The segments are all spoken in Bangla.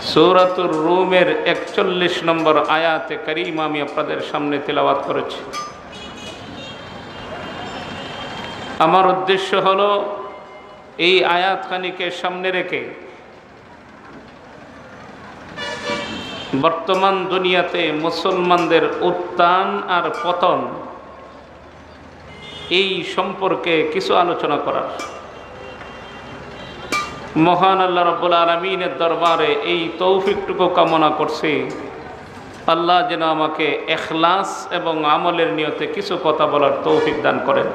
সূরাতুর রুমের ৪১ নম্বর আয়াতে কারিমা আমি আপনাদের সামনে তেলাওয়াত করেছি। আমার উদ্দেশ্য হলো এই আয়াতখানিকে সামনে রেখে বর্তমান দুনিয়াতে মুসলমানদের উত্থান আর পতন এই সম্পর্কে কিছু আলোচনা করার। মহান আল্লাহ রাব্বুল আলামিনের দরবারে এই তৌফিকটুকু কামনা করছি, আল্লাহ যেন আমাকে ইখলাস এবং আমলের নিয়তে কিছু কথা বলার তৌফিক দান করেন।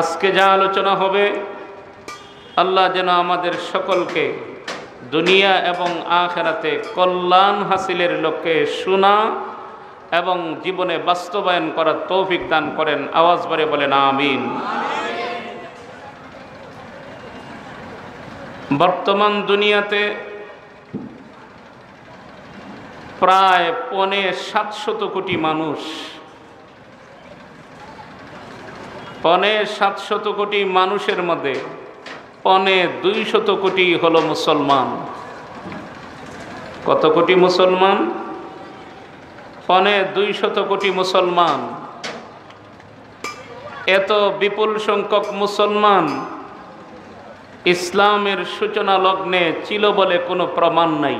আজকে যা আলোচনা হবে আল্লাহ যেন আমাদের সকলকে দুনিয়া এবং আখিরাতে কল্যাণ হাসিলের লক্ষ্যে শোনা এবং জীবনে বাস্তবায়ন করার তৌফিক দান করেন। আওয়াজ করে বলেন আমিন। বর্তমান দুনিয়াতে প্রায় ৭৫০ কোটি মানুষ, ৭৫০ কোটি মানুষের মধ্যে ২০০ কোটি হলো মুসলমান। কত কোটি মুসলমান? ২০০ কোটি মুসলমান। এত বিপুল সংখ্যক মুসলমান ইসলামের সূচনা লগ্নে ছিল বলে কোনো প্রমাণ নাই।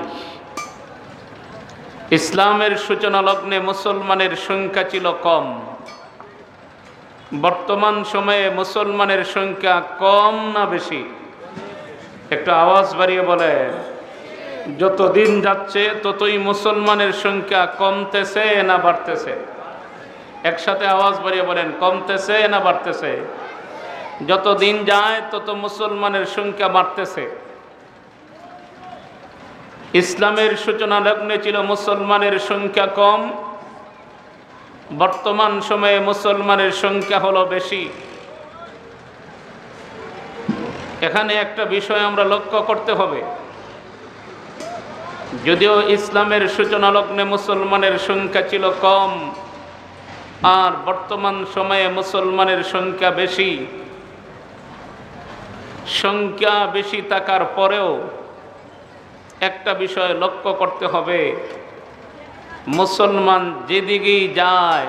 ইসলামের সূচনা লগ্নে মুসলমানের সংখ্যা ছিল কম। বর্তমান সময়ে মুসলমানের সংখ্যা কম না বেশি? একটু আওয়াজ বাড়িয়ে বলে। যত দিন যাচ্ছে ততই মুসলমানের সংখ্যা কমতেছে না বাড়তেছে? একসাথে আওয়াজ বাড়িয়ে বলেন, কমতেছে না বাড়তেছে? যত দিন যায় তত মুসলমানের সংখ্যা বাড়তেছে। ইসলামের সূচনা লগ্নে ছিল মুসলমানের সংখ্যা কম, বর্তমান সময়ে মুসলমানের সংখ্যা হলো বেশি। এখানে একটা বিষয় আমরা লক্ষ্য করতে হবে, যদিও ইসলামের সূচনা লগ্নে মুসলমানের সংখ্যা ছিল কম আর বর্তমান সময়ে মুসলমানের সংখ্যা বেশি, সংখ্যা বেশি থাকার পরেও একটা বিষয় লক্ষ্য করতে হবে, মুসলমান যেদিকেই যায়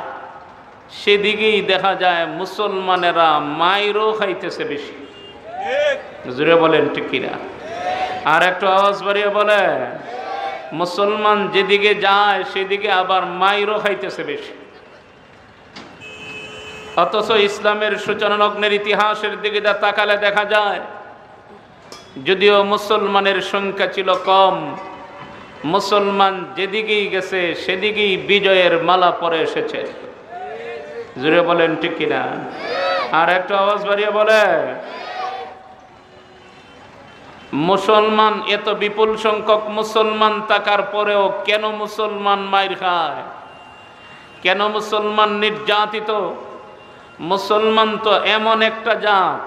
সেদিকেই দেখা যায় মুসলমানেরা মাইরও খাইতেছে বেশি। জোরে বলেন ঠিক কিনা? আর একটু আওয়াজ বাড়িয়ে বলে। মুসলমান যেদিকে যায় সেদিকে আবার মাইরও খাইতেছে বেশি। অথচ ইসলামের সূচনা লগ্নের ইতিহাসের দিকে যা তাকালে দেখা যায়, যদিও মুসলমানের সংখ্যা ছিল কম, মুসলমান যেদিকেই গেছে সেদিকেই বিজয়ের মালা পরে এসেছে। জোরে বলেন ঠিক কিনা? আর একটু আওয়াজ বাড়িয়ে বলে। মুসলমান এত বিপুল সংখ্যক মুসলমান থাকার পরেও কেন মুসলমান মাইর খায়? কেন মুসলমান নির্যাতিত? মুসলমান তো এমন একটা জাত,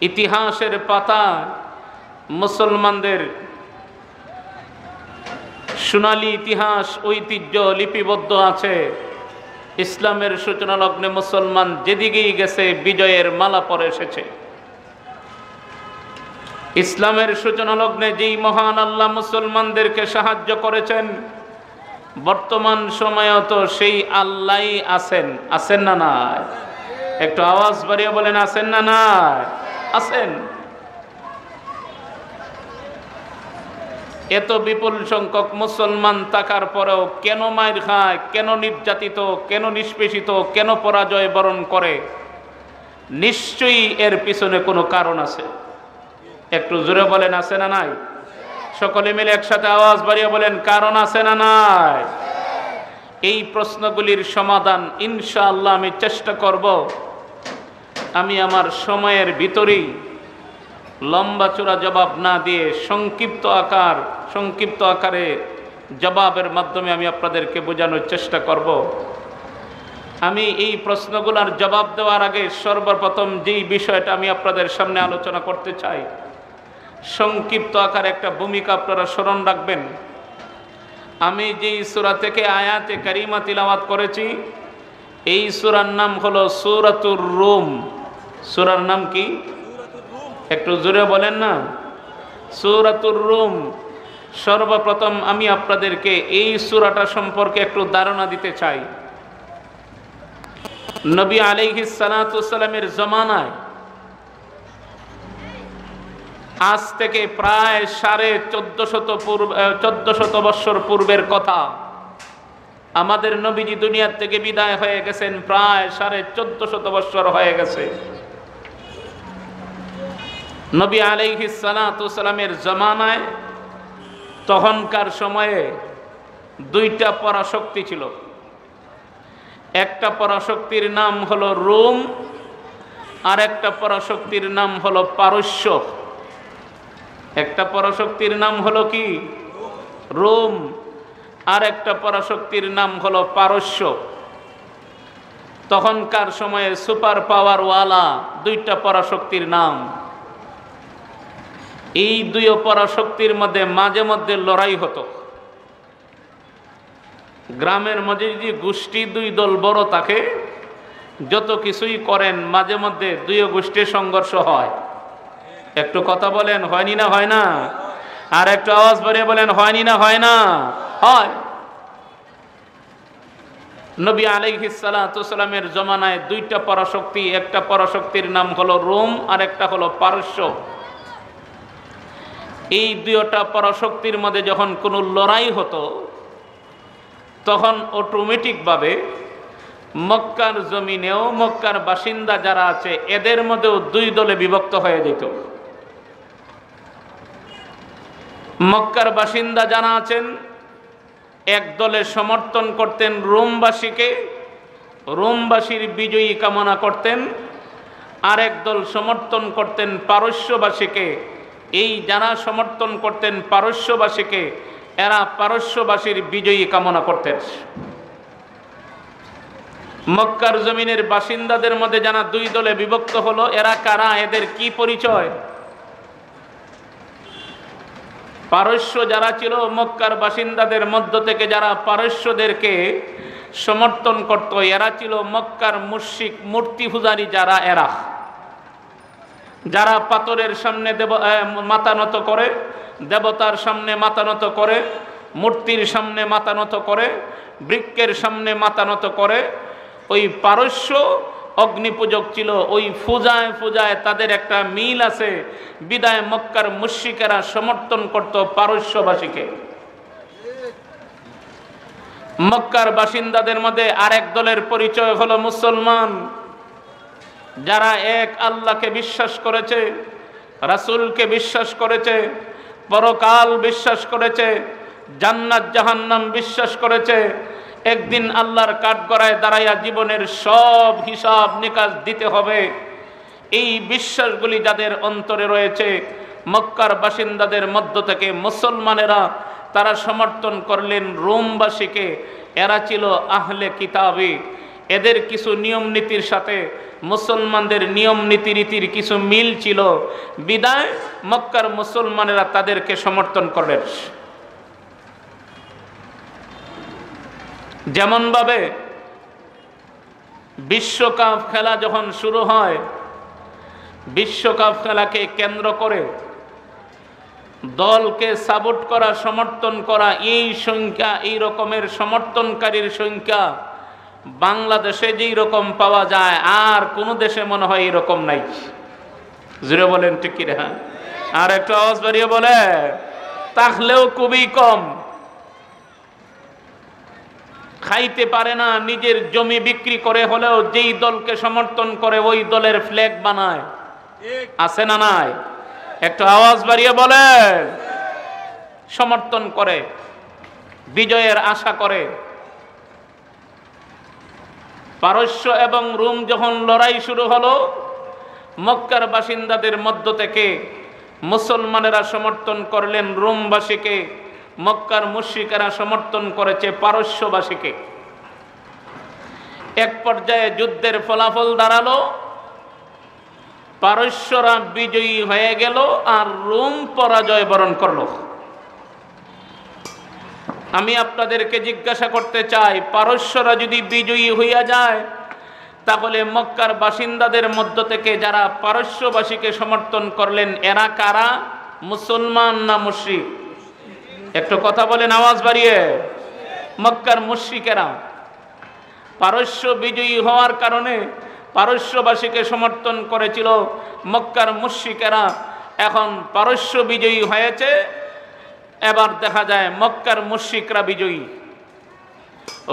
ইতিহাসের পাতায় মুসলমানদের সোনালী ইতিহাস ঐতিহ্য লিপিবদ্ধ আছে। ইসলামের সূচনা লগ্নে মুসলমান যেদিকেই গেছে বিজয়ের মালা পরে এসেছে। ইসলামের সূচনা লগ্নে যেই মহান আল্লাহ মুসলমানদেরকে সাহায্য করেছেন, বর্তমান সময়েও তো সেই আল্লাহই আছেন। আছেন না নাই? একটু আওয়াজ বাড়িয়ে বলেন, আছেন না নাই? আছেন। এত বিপুল সংখ্যক মুসলমান থাকার পরেও কেন মাইর খায়, কেন নির্যাতিত, কেন নিষ্পেষিত, কেন পরাজয় বরণ করে? নিশ্চয়ই এর পিছনে কোনো কারণ আছে। একটু জোরে বলেন, আছে না নাই? সকলে মিলে একসাথে আওয়াজ বাড়িয়ে বলেন, কারণ আছে না নাই? এই প্রশ্নগুলির সমাধান ইনশাআল্লাহ আমি চেষ্টা করব। আমি আমার সময়ের ভিতরেই লম্বা চূড়া জবাব না দিয়ে সংক্ষিপ্ত আকারে জবাবের মাধ্যমে আমি আপনাদেরকে বোঝানোর চেষ্টা করব। আমি এই প্রশ্নগুলোর জবাব দেওয়ার আগে সর্বপ্রথম যেই বিষয়টা আমি আপনাদের সামনে আলোচনা করতে চাই, সংক্ষিপ্ত আকারে একটা ভূমিকা আপনারা স্মরণ রাখবেন। আমি যেই সূরা থেকে আয়াতে কারিমা তিলাওয়াত করেছি, এই সূরার নাম হলো সূরাতুর রুম। সূরার নাম কি? একটু জোরে বলেন না। সূরাতুর রুম। সর্বপ্রথম আমি আপনাদেরকে এই সূরাটা সম্পর্কে একটু ধারণা দিতে চাই। নবী আলাইহিস সালাতু ওয়াসসালামের জমানায় আজ থেকে প্রায় 1450 বছর পূর্বের কথা। আমাদের নবীজি দুনিয়ার থেকে বিদায় হয়ে গেছেন প্রায় 1450 বছর হয়ে গেছে। নবী আলাইহিস সালাতু ওয়াসসালামের জমানায় তখনকার সময়ে দুইটা পরাশক্তি ছিল। একটা পরাশক্তির নাম হলো রোম, আর একটা পরাশক্তির নাম হলো পারস্য। একটা পরাশক্তির নাম হলো কি? রোম। আর একটা পরাশক্তির নাম হলো পারস্য। তখনকার সময়ে সুপার পাওয়ারওয়ালা দুইটা পরাশক্তির নাম। এই দুই পরাশক্তির মধ্যে মাঝে মধ্যে লড়াই হতো। গ্রামের মধ্যে যদি গোষ্ঠী দুই দল বড় থাকে, যত কিছুই করেন মাঝে মধ্যে দুই গোষ্ঠীর সংঘর্ষ হয়। একটু কথা বলেন, হয়নি না হয় না? আর একটু আওয়াজ বাড়িয়ে বলেন, হয়নি না হয় না? হয়। নবী আলাইহিস সালাতু ওয়াসসালামের জমানায় দুইটা পরাশক্তি, একটা পরাশক্তির নাম হলো রোম আর একটা হলো পারস্য। এই দুইটা পরাশক্তির মধ্যে যখন কোনো লড়াই হতো তখন অটোমেটিকভাবে মক্কার জমিনেও মক্কার বাসিন্দা যারা আছে এদের মধ্যেও দুই দলে বিভক্ত হয়ে যেত। মক্কার বাসিন্দা যারা আছেন এক দলে সমর্থন করতেন রোমবাসীকে, রোমবাসীর বিজয়ী কামনা করতেন। আরেক দল সমর্থন করতেন পারস্যবাসীকে। এই যারা সমর্থন করতেন পারস্যবাসীকে, এরা পারস্যবাসীর বিজয়ী কামনা করতেন। মক্কার জমিনের বাসিন্দাদের মধ্যে যারা দুই দলে বিভক্ত হলো, এরা কারা? এদের কি পরিচয়? পারস্য যারা ছিল, মক্কার বাসিন্দাদের মধ্য থেকে যারা পারস্যদেরকে সমর্থন করত, এরা ছিল মক্কার মুশরিক মূর্তি পূজারী যারা, এরা যারা পাথরের সামনে মাথা নত করে, দেবতার সামনে মাথা নত করে, মূর্তির সামনে মাথা নত করে, বৃক্ষের সামনে মাথা নত করে। ওই পারস্য অগ্নিপূজক ছিল। ওই পূজায় পূজায় তাদের একটা মিল আছে, বিদায় মক্কার মুশরিকেরা সমর্থন করত পারস্যবাসীকে। মক্কার বাসিন্দাদের মধ্যে আরেক দলের পরিচয় হলো মুসলমান, যারা এক আল্লাহকে বিশ্বাস করেছে, রাসূলকে বিশ্বাস করেছে, পরকাল বিশ্বাস করেছে, জান্নাত জাহান্নাম বিশ্বাস করেছে, একদিন আল্লাহর কাঠগড়ায় দাঁড়াইয়া জীবনের সব হিসাব নিকাশ দিতে হবে। এই বিশ্বাসগুলি যাদের অন্তরে রয়েছে, মক্কার বাসিন্দাদের মধ্য থেকে মুসলমানেরা তারা সমর্থন করলেন রোমবাসীকে। এরা ছিল আহলে কিতাবী। এদের কিছু নিয়ম নীতির সাথে মুসলমানদের নিয়ম নীতিরীতির কিছু মিল ছিল, বিদায় মক্কার মুসলমানেরা তাদেরকে সমর্থন করলেন। যেমনভাবে বিশ্বকাপ খেলা যখন শুরু হয়, বিশ্বকাপ খেলাকে কেন্দ্র করে দলকে সাপোর্ট করা, সমর্থন করা, এই সংখ্যা, এই রকমের সমর্থনকারীর সংখ্যা বাংলাদেশে যেই রকম পাওয়া যায় আর কোনো দেশে মনে হয় এরকম নাই। জুড়ে বলেন ঠিক কি রে? হ্যাঁ, আর একটু আওয়াজ বাড়িয়ে বলে, তাহলেও খুবই কম। খাইতে পারে না, নিজের জমি বিক্রি করে হলেও যেই দলকে সমর্থন করে ওই দলের ফ্ল্যাগ বানায়। আছে না নাই? একটু আওয়াজ বাড়িয়ে বলেন। সমর্থন করে, বিজয়ের আশা করে। পারস্য এবং রোম যখন লড়াই শুরু হলো, মক্কার বাসিন্দাদের মধ্য থেকে মুসলমানেরা সমর্থন করলেন রোমবাসীকে, মক্কার মুশরিকেরা সমর্থন করেছে পারস্যবাসীকে। এক পর্যায়ে যুদ্ধের ফলাফল দাঁড়ালো, পারস্যরা বিজয়ী হয়ে গেল আর রোম পরাজয় বরণ করলো। আমি আপনাদেরকে জিজ্ঞাসা করতে চাই, পারস্যরা যদি বিজয়ী হইয়া যায় তাহলে মক্কার বাসিন্দাদের মধ্য থেকে যারা পারস্যবাসীকে সমর্থন করলেন এরা কারা? মুসলমান না মুশরিক? একটু কথা বলেন আওয়াজ বাড়িয়ে। মক্কার মুশরিকেরা পারস্য বিজয়ী হওয়ার কারণে পারস্যবাসীকে সমর্থন করেছিল। মক্কার মুশরিকেরা এখন পারস্য বিজয়ী হয়েছে, এবার দেখা যায় মক্কার মুশরিকরা বিজয়ী।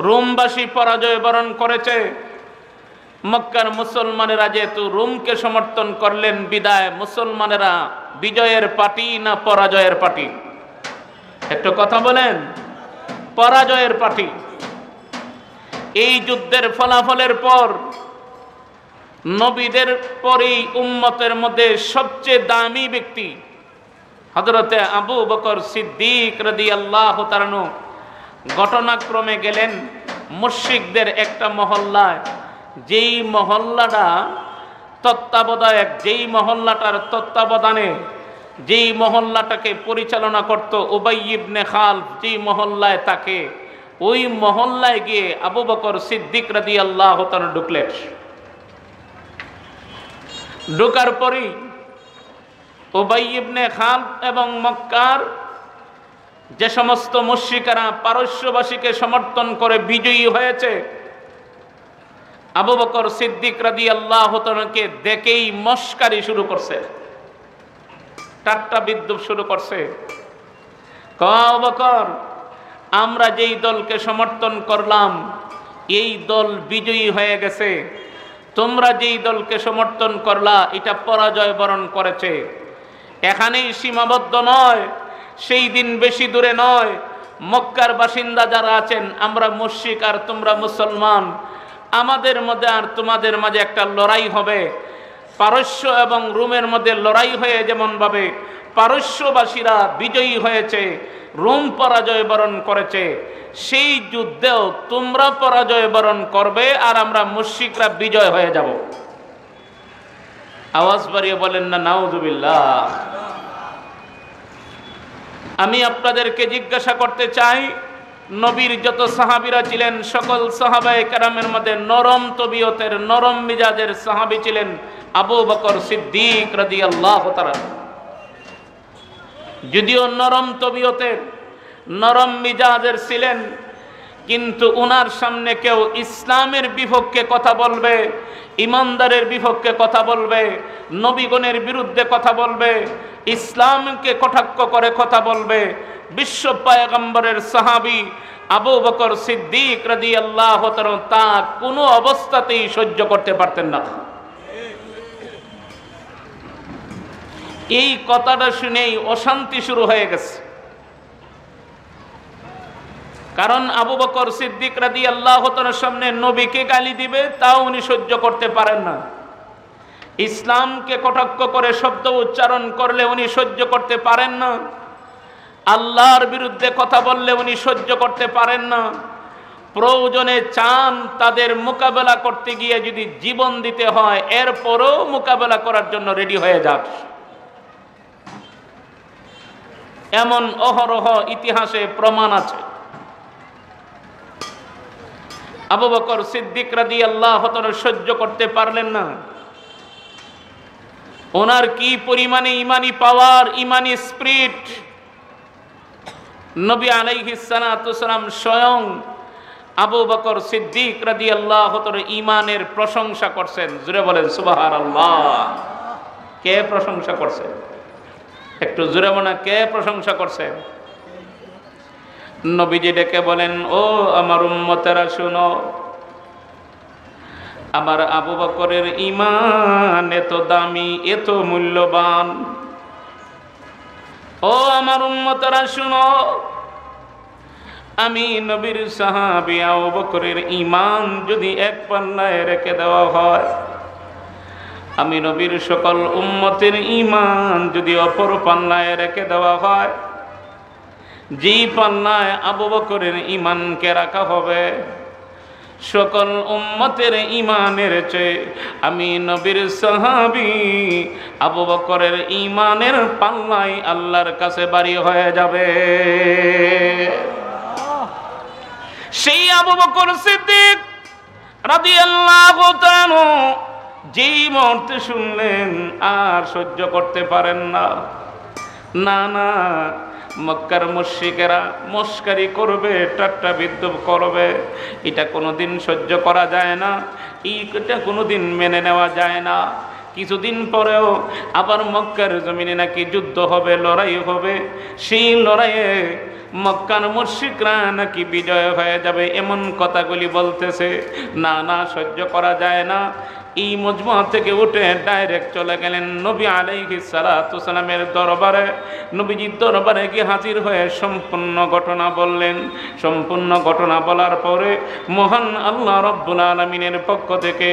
রোমবাসী পরাজয় বরণ করেছে, মক্কার মুসলমানেরা যেহেতু রোমকে সমর্থন করলেন, বিদায় মুসলমানেরা বিজয়ের পার্টি না পরাজয়ের পার্টি? একটু কথা বলেন। পরাজয়ের পার্টি। এই যুদ্ধের ফলাফলের পর নবীদের পরেই উম্মতের মধ্যে সবচেয়ে দামি ব্যক্তি হযরতে আবু বকর সিদ্দিক রাদিয়াল্লাহু তাআলা আনহু ঘটনাক্রমে গেলেন মুশরিকদের একটা মহল্লায়। যেই মহল্লাটা তত্ত্বাবধায়ক, যেই মহল্লাটার তত্ত্বাবধানে, যেই মহল্লাটাকে পরিচালনা করত উবাই ইবনে খালফ, যেই মহল্লায় তাকে, ওই মহল্লায় গিয়ে আবু বকর সিদ্দিক রাদিয়াল্লাহু তাআলা ঢুকলেন। ঢোকার পরই উবাই ইবনে খালফ এবং মক্কার যে সমস্ত মুশরিকরা পারস্যবাসীকে সমর্থন করে বিজয়ী হয়েছে, আবু বকর সিদ্দিক রাদিয়াল্লাহু তাআলাকে দেখেই মস্কারি শুরু করছে, ঠাট্টা বিদ্রূপ শুরু করছে। আবু বকর, আমরা যেই দলকে সমর্থন করলাম এই দল বিজয়ী হয়ে গেছে, তোমরা যেই দলকে সমর্থন করলা এটা পরাজয় বরণ করেছে। এখানেই সীমাবদ্ধ নয়, সেই দিন বেশি দূরে নয়, মক্কার বাসিন্দা যারা আছেন, আমরা মুশরিক আর তোমরা মুসলমান, আমাদের মধ্যে আর তোমাদের মাঝে একটা লড়াই হবে। পারস্য এবং রোমের মধ্যে লড়াই হয়ে যেমন ভাবে পারস্যবাসীরা বিজয়ী হয়েছে, রোম পরাজয় বরণ করেছে, সেই যুদ্ধেও তোমরা পরাজয় বরণ করবে আর আমরা মুশরিকরা বিজয় হয়ে যাব। আওয়াজ বাড়িয়ে বলেন না নাউজুবিল্লাহ। আমি আপনাদেরকে জিজ্ঞাসা করতে চাই, নবীর যত সাহাবীরা ছিলেন সকল সাহাবায়ে কেরামের মধ্যে নরম তবিয়তের, নরম মিজাজের সাহাবী ছিলেন আবু বকর সিদ্দিক রাদিয়াল্লাহু তাআলা। যদিও নরম তবিয়তের, নরম মিজাজের ছিলেন, কিন্তু উনার সামনে কেউ ইসলামের বিপক্ষে কথা বলবে, ইমানদারের বিপক্ষে কথা বলবে, নবীগণের বিরুদ্ধে কথা বলবে, ইসলামকে কটাক্ষ করে কথা বলবে, বিশ্ব পয়গম্বরের সাহাবী আবু বকর সিদ্দিক রাদিয়াল্লাহু তাআলা তা কোনো অবস্থাতেই সহ্য করতে পারতেন না। এই কথাটা শুনেই অশান্তি শুরু হয়ে গেছে। কারণ আবু বকর সিদ্দিক রাদিয়াল্লাহু তাআলার সামনে নবীকে গালি দিবে তাও উনি সহ্য করতে পারেন না, ইসলামকে কটাক্ষ করে শব্দ উচ্চারণ করলে উনি সহ্য করতে পারেন না, আল্লাহর বিরুদ্ধে কথা বললে উনি সহ্য করতে পারেন না। প্রয়োজনে চান তাদের মোকাবেলা করতে গিয়ে যদি জীবন দিতে হয়, এরপরও মোকাবেলা করার জন্য রেডি হয়ে যান। এমন অহরহ ইতিহাসে প্রমাণ আছে। আবু বকর সিদ্দিক রাদিয়াল্লাহু তাআলা সহ্য করতে পারলেন না। ওনার কি পরিমাণে ইমানি পাওয়ার, ইমানি স্পিরিট! নবী আলাইহিস সালাতু সালাম স্বয়ং আবু বকর সিদ্দিক রাদিয়াল্লাহু তাআলা ইমানের প্রশংসা করছেন। জোরে বলেন সুবহানাল্লাহ। কে প্রশংসা করছেন? একটু জোরে বলেন, কে প্রশংসা করছেন? নবীজি ডেকে বলেন, ও আমার উম্মতেরা শুনো, আমার আবু বকরের ঈমান এত দামি, এত মূল্যবান। ও আমার উম্মতেরা শুনো, আমি নবীর সাহাবী আবু বকরের ঈমান যদি এক পাল্লায় রেখে দেওয়া হয়, আমি নবীর সকল উম্মতের ঈমান যদি অপর পাল্লায় রেখে দেওয়া হয়, যেই পাল্লায় আবু বকরের ঈমানকে রাখা হবে, সকল উম্মতের ঈমানের চেয়ে আমি নবীর সাহাবী আবু বকরের ঈমানের পাল্লাই আল্লাহর কাছে ভারী হয়ে যাবে। সেই আবু বকর সিদ্দিক রাদিয়াল্লাহু তাআলা যেই মুহূর্তে শুনলেন আর সহ্য করতে পারেন না, না না, মক্কার মুশরিকেরা মস্কারি করবে, ঠাট্টা বিদ্রূপ করবে, এটা কোনোদিন সহ্য করা যায় না, এটা কোনোদিন মেনে নেওয়া যায় না। কিছুদিন পরেও আবার মক্কার জমিনে নাকি যুদ্ধ হবে, লড়াই হবে, সেই লড়াইয়ে মক্কার মুশরিকরা নাকি বিজয় হয়ে যাবে, এমন কথাগুলি বলতেছে। না না, সহ্য করা যায় না। এই মজমা থেকে উঠে ডাইরেক্ট চলে গেলেন নবী আলাইহিস সালাতু সালামের দরবারে। নবীজির দরবারে গিয়ে হাজির হয়ে সম্পূর্ণ ঘটনা বললেন। সম্পূর্ণ ঘটনা বলার পরে মহান আল্লাহ রব্বুল আলামিনের পক্ষ থেকে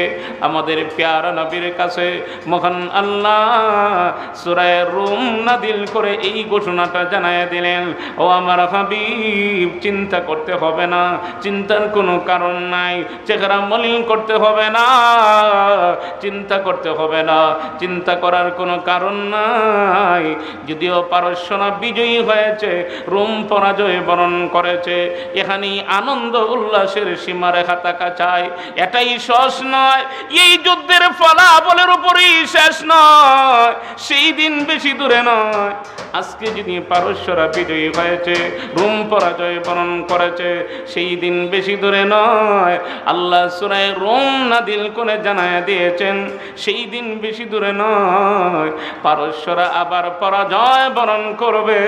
আমাদের প্যারা নবীর কাছে মহান আল্লাহ সূরা রুম নাযিল করে এই ঘোষণাটা জানায় দিলেন, ও আমার হাবিব, চিন্তা করতে হবে না, চিন্তার কোনো কারণ নাই, চেহারা মলিন করতে হবে না, চিন্তা করতে হবে না, চিন্তা করার কোনো কারণ নাই। যদিও পারস্যরা বিজয়ী হয়েছে, রোম পরাজয় বরণ করেছে, এখানেই আনন্দ উল্লাসের সীমারেখা থাকা চায়, এটাই শেষ নয়। এই যুদ্ধের ফলাফলের উপরই শেষ নয়, সেই দিন বেশি দূরে নয়। আজকে যদি পারস্যরা বিজয়ী হয়েছে, রোম পরাজয় বরণ করেছে, সেই দিন বেশি দূরে নয়। আল্লাহ সূরা রোম নাযিল করে জানায় দিয়েছেন, সেই দিন বেশি দূরে নয়, পারস্যরা আবার পরাজয় বরণ করবে,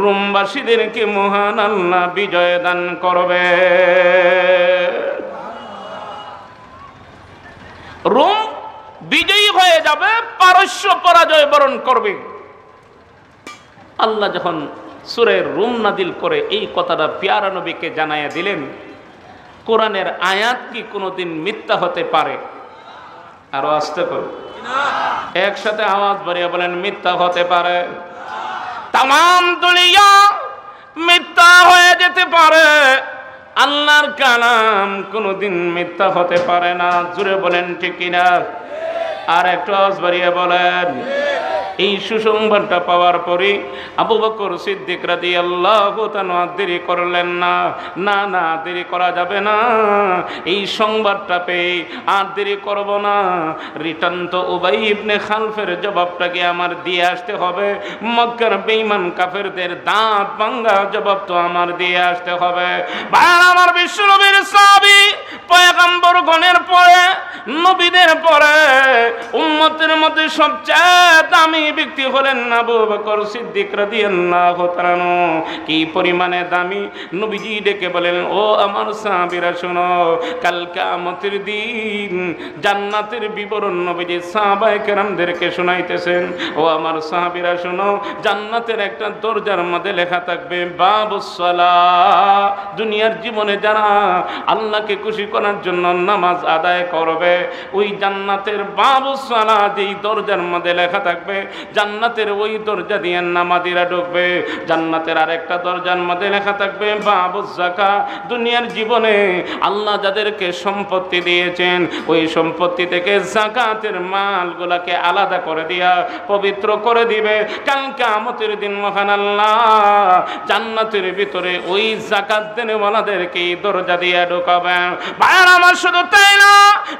রোমবাসীদেরকে মহান আল্লাহ বিজয় দান করবে। রোম বিজয়ী হয়ে যাবে, পারস্য পরাজয় বরণ করবে। আল্লাহ যখন সূরা রুম নাযিল করে এই কথাটা প্যারা নবীকে জানাইয়া দিলেন, কোরআনের আয়াত কি কোনোদিন মিথ্যা হতে পারে? আরো আস্তে করে একসাথে আওয়াজ বাড়িয়ে বলেন, মিথ্যা হতে পারে। তামাম দুনিয়া মিথ্যা হয়ে যেতে পারে, আল্লাহর কালাম কোনোদিন মিথ্যা হতে পারে না। জুড়ে বলেন ঠিক কিনা? আর একটু আওয়াজ বাড়িয়ে বলেন। এই সুসংবাদটা পাওয়ার পরে আবু বকর সিদ্দিক রাদিয়াল্লাহু তাআলা দেরি করলেন না। না না, দেরি করা যাবে না, এই সংবাদটা পেয়ে আর দেরি করব না। রিটার্ন তো উবাই ইবনে খালফের জবাবটাকে আমার দিয়ে আসতে হবে, মক্কার বেঈমান কাফেরদের দাঁত ভাঙা জবাব তো আমার দিয়ে আসতে হবে। ভাই আমার, বিশ্বনবীর সাহাবী, পয়গম্বর গণের পরে, নবীদের পরে উম্মতের মধ্যে সবচেয়ে দামি ব্যক্তি হলেন আবু বকর সিদ্দিক রাদিয়াল্লাহু তাআলা। কি পরিমাণে দামি! নবীজি ডেকে বলেন, ও আমার সাহাবীরা শোনো, কাল কিয়ামতের দিন জান্নাতের বিবরণ নবীজি সাহাবায়ে কেরামদেরকে শোনাইতেছেন। ও আমার সাহাবীরা শোনো, জান্নাতের একটা দরজার মধ্যে লেখা থাকবে বাবুস সালাহ। দুনিয়ার জীবনে যারা আল্লাহকে খুশি করার জন্য নামাজ আদায় করবে, ওই জান্নাতের বাবুস সালাহ যেই দরজার মধ্যে লেখা থাকবে, জান্নাতের ওই দরজা দিয়ে নামাজিরা ঢুকবে। জান্নাতের আরেকটা দরজার মধ্যে লেখা থাকবে বাবুজ যাকাত। দুনিয়ার জীবনে আল্লাহ যাদেরকে সম্পত্তি দিয়েছেন, ওই সম্পত্তি থেকে যাকাতের মালগুলোকে আলাদা করে দিয়া পবিত্র করে দিবে। কাল কিয়ামতের দিন মহান আল্লাহ জান্নাতের ভিতরে ওই যাকাত দেনেওয়ালাদেরকে এই দরজা দিয়ে ঢুকাবেন। ভাইরা আমার, শুধু তাই না,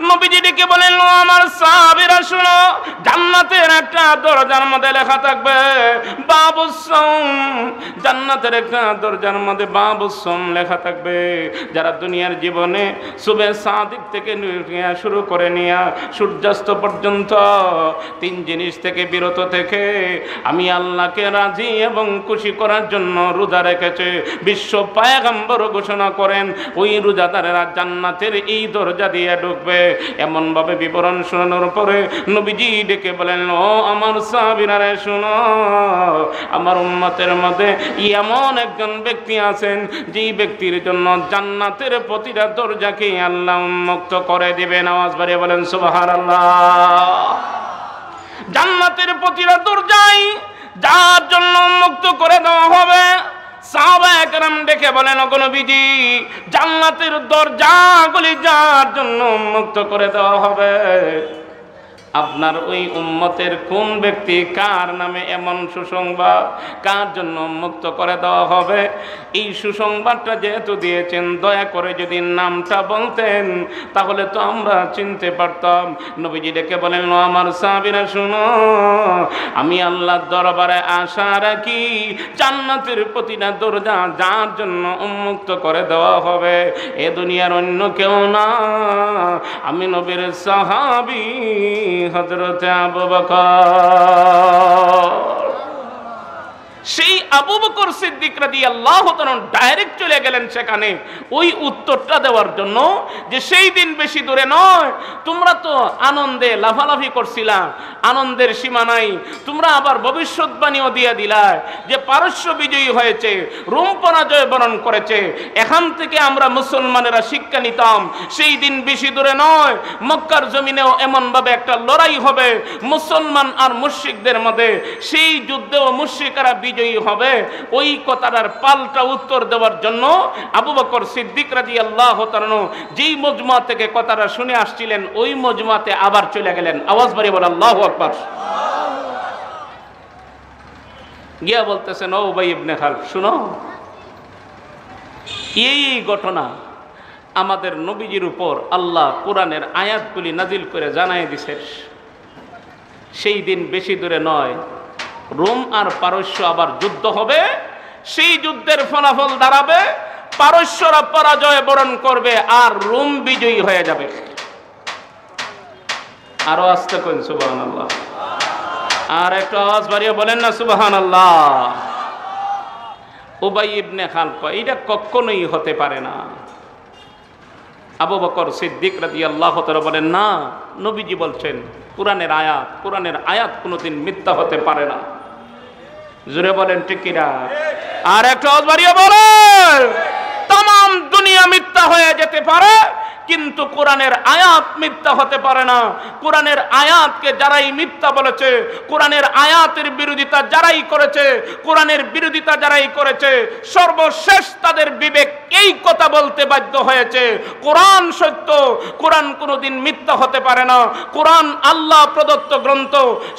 নবীজি ডেকে বলেন, ও আমার সাহাবীরা শোনো, জান্নাতের একটা দরজার মধ্যে লেখা থাকবে বাবুস সাওম। জান্নাতের একটা দরজার মধ্যে বাবুস সাওম লেখা থাকবে। যারা দুনিয়ার জীবনে সুবে সাদিক থেকে শুরু করে নিয়ে সূর্যাস্ত পর্যন্ত তিন জিনিস থেকে বিরত থেকে আমি আল্লাহকে রাজি এবং খুশি করার জন্য রোজা রেখেছে, বিশ্ব পয়গম্বর ঘোষণা করেন, ওই রোজাদারেরা জান্নাতের এই দরজা দিয়ে ঢুকবে। এমন ভাবে বিবরণ শোনানোর পরে নবীজি ডেকে বলেন, ও আমার সাহাবীরা শোনো, আমার উম্মতের মধ্যে এমন একজন ব্যক্তি আছেন, যেই ব্যক্তির জন্য জান্নাতের প্রতিটা দরজাকে আল্লাহ উন্মুক্ত করে দিবেন। আওয়াজ বাড়িয়ে বলেন সুবহানাল্লাহ। জান্নাতের প্রতিটা দরজাই যার জন্য উন্মুক্ত করে দেওয়া হবে। সাহাবায়ে কেরাম দেখে বলেন, ওগো নবীজি, জান্নাতের দরজাগুলি যার জন্য উন্মুক্ত করে দেওয়া হবে, আপনার ওই উম্মতের কোন ব্যক্তি কার নামে এমন সুসংবাদ, কার জন্য মুক্ত করে দেওয়া হবে, এই সুসংবাদটা যেহেতু দিয়েছেন, দয়া করে যদি নামটা বলতেন তাহলে তো আমরা চিনতে পারতাম। নবীজি ডেকে বলেন, ও আমার সাহাবীরা শুনো, আমি আল্লাহর দরবারে আশা রাখি জান্নাতের প্রতিটা দরজা যার জন্য উন্মুক্ত করে দেওয়া হবে এ দুনিয়ার অন্য কেউ না, আমি নবীর সাহাবী হযরত আবু বকর। সেই আবু বকর সিদ্দিক রাদিয়াল্লাহু তাআলা ডাইরেক্ট চলে গেলেন সেখানে ওই উত্তরটা দেওয়ার জন্য যে সেই দিন বেশি দূরে নয়, তোমরা তো আনন্দে লাফালাফি করছিলা, আনন্দের সীমা নাই, তোমরা আবার ভবিষ্যৎবাণীও দিয়ে দিলা যে পারস্য বিজয়ী হয়েছে, রোম পরাজয় বরণ করেছে, এখান থেকে আমরা মুসলমানেরা শিক্ষা নিতাম। সেই দিন বেশি দূরে নয়, মক্কার জমিনেও এমনভাবে একটা লড়াই হবে মুসলমান আর মুশরিকদের মধ্যে, সেই যুদ্ধেও মুশরিকরা বিজয়ী হবে। ওই কথাটার পাল্টা উত্তর দেওয়ার জন্য আবু বকর সিদ্দিক রাদিয়াল্লাহু তাআলা যেই মজমা থেকে কথাটা শুনে আসছিলেন ওই মজমাতে আবার চলে গেলেন। আওয়াজ বাড়িয়ে বলেন আল্লাহু আকবার। গিয়া বলতেছেন, ও উবাই ইবনে খালফ শুনো, এই ঘটনা আমাদের নবীজির উপর আল্লাহ কোরআনের আয়াতগুলি নাজিল করে জানাই দিছে, সেই দিন বেশি দূরে নয়, রোম আর পারস্য আবার যুদ্ধ হবে, সেই যুদ্ধের ফলাফল দাঁড়াবে পারস্যরা পরাজয় বরণ করবে আর রোম বিজয়ী হয়ে যাবে। আরো আস্তে করেন সুবহানাল্লাহ, আর একটু আওয়াজ বাড়িয়ে বলেন না সুবহানাল্লাহ। উবাই ইবনে খালফ কয়, এটা কখনোই হতে পারে না। আবু বকর সিদ্দিক রাদিয়াল্লাহু তাআলা বলেন, না, নবীজি বলছেন কোরআনের আয়াত কোনোদিন মিথ্যা হতে পারে না। জোরে বলেন ঠিক কিনা? আর একটা আওয়াজ বাড়িয়ে বলেন। तमाम দুনিয়া মিথ্যা হয়ে যেতে পারে কিন্তু কোরআনের আয়াত মিথ্যা হতে পারে না। কোরআনের আয়াতকে যারাই মিথ্যা বলেছে, কোরআনের আয়াতের বিরোধিতা যারাই করেছে, কোরআনের বিরোধিতা যারাই করেছে, সর্বশেষ তাদের বিবেক এই কথা বলতে বাধ্য হয়েছে, কোরআন সত্য, কোরআন কোনোদিন মিথ্যা হতে পারে না। কোরআন আল্লাহ প্রদত্ত গ্রন্থ।